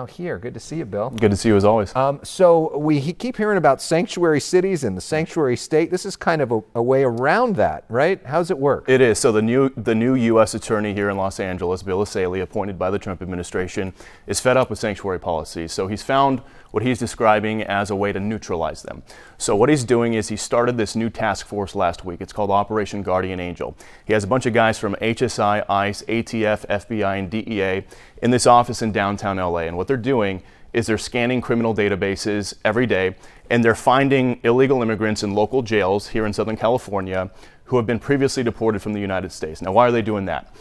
Oh, here. Good to see you, Bill. Good to see you as always. So we keep hearing about sanctuary cities and the sanctuary state. This is kind of a way around that, right? How's it work? It is. So the new U.S. attorney here in Los Angeles, Bill Essayli, appointed by the Trump administration, is fed up with sanctuary policies. So he's found what he's describing as a way to neutralize them. So what he's doing is he started this new task force last week. It's called Operation Guardian Angel. He has a bunch of guys from HSI, ICE, ATF, FBI, and DEA in this office in downtown LA. And what they're doing is they're scanning criminal databases every day, and they're finding illegal immigrants in local jails here in Southern California who have been previously deported from the United States. Now, why are they doing that?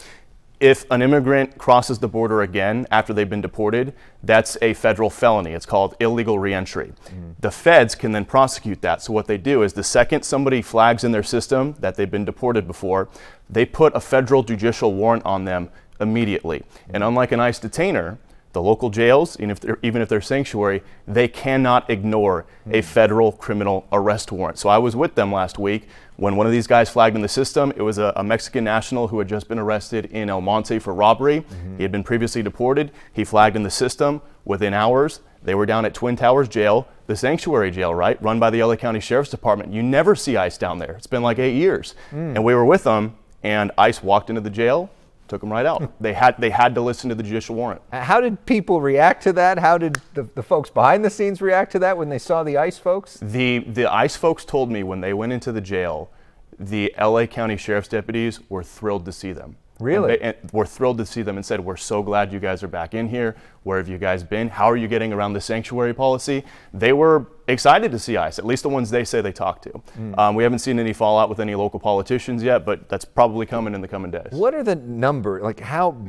If an immigrant crosses the border again after they've been deported, that's a federal felony. It's called illegal reentry. The feds can then prosecute that. So what they do is the second somebody flags in their system that they've been deported before, they put a federal judicial warrant on them immediately. And unlike an ICE detainer, the local jails, even if they're sanctuary, they cannot ignore a federal criminal arrest warrant. So I was with them last week when one of these guys flagged in the system. It was a Mexican national who had just been arrested in El Monte for robbery. He had been previously deported. He flagged in the system. Within hours, they were down at Twin Towers Jail, the sanctuary jail, right, run by the LA County Sheriff's Department. You never see ICE down there. It's been like 8 years. And we were with them, and ICE walked into the jail, took them right out. They had to listen to the judicial warrant. How did people react to that? How did the folks behind the scenes react to that when they saw the ICE folks? The ICE folks told me when they went into the jail, the LA County Sheriff's deputies were thrilled to see them. Really? And were thrilled to see them and said, "We're so glad you guys are back in here. Where have you guys been? How are you getting around the sanctuary policy?" They were excited to see ICE, at least the ones they say they talked to. We haven't seen any fallout with any local politicians yet, but that's probably coming in the coming days. What are the number,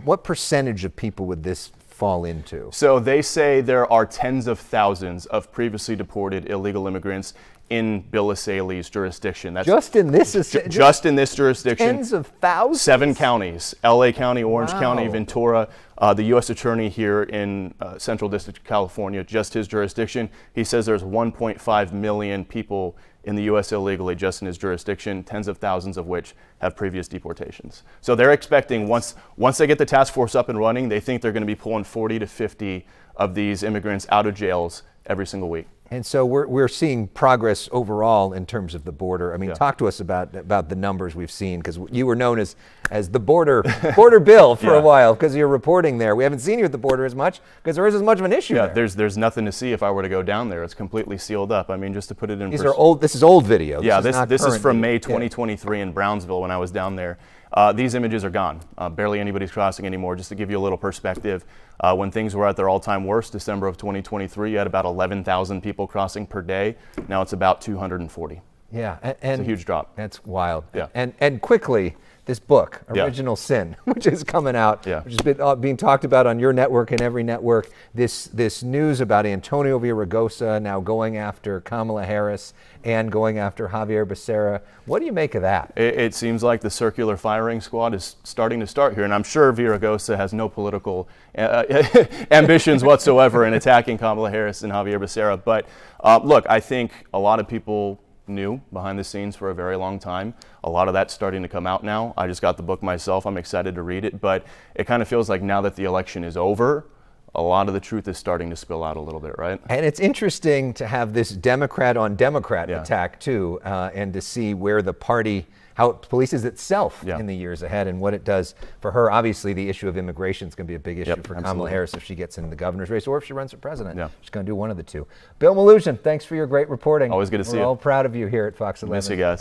what percentage of people would this fall into? So they say there are tens of thousands of previously deported illegal immigrants in Bill Essayli's jurisdiction. That's just in this just in this jurisdiction. Tens of thousands? 7 counties: LA County, Orange Wow. County, Ventura. The U.S. attorney here in Central District of California, just his jurisdiction, he says there's 1.5 million people in the U.S. illegally just in his jurisdiction, tens of thousands of which have previous deportations. So they're expecting once they get the task force up and running, they think they're going to be pulling 40 to 50 of these immigrants out of jails every single week. And so we're seeing progress overall in terms of the border. I mean, talk to us about the numbers we've seen, because you were known as the border Bill for a while because you're reporting there. We haven't seen you at the border as much because there isn't as much of an issue there. There's nothing to see if I were to go down there. It's completely sealed up. I mean, just to put it in These are old. This is old video. This is from May 2023 in Brownsville when I was down there. These images are gone. Barely anybody's crossing anymore. Just to give you a little perspective, when things were at their all-time worst, December of 2023, you had about 11,000 people crossing per day. Now it's about 240. Yeah, and it's a huge drop. That's wild. Yeah. And quickly, this book, Original Sin, which is coming out, which has been being talked about on your network and every network. This news about Antonio Villaraigosa now going after Kamala Harris and going after Javier Becerra. What do you make of that? It seems like the circular firing squad is starting to start here, and I'm sure Villaraigosa has no political ambitions whatsoever in attacking Kamala Harris and Javier Becerra. But look, I think a lot of people knew behind the scenes for a very long time. A lot of that's starting to come out now. I just got the book myself. I'm excited to read it, but it kind of feels like now that the election is over, a lot of the truth is starting to spill out a little bit, right? And it's interesting to have this Democrat on Democrat attack too, and to see where the party, how it polices itself in the years ahead and what it does for her. Obviously, the issue of immigration is going to be a big issue for Kamala Harris if she gets in the governor's race or if she runs for president. She's going to do one of the two. Bill Melugin, thanks for your great reporting. Always good to see you. We're all proud of you here at Fox 11. Miss you guys.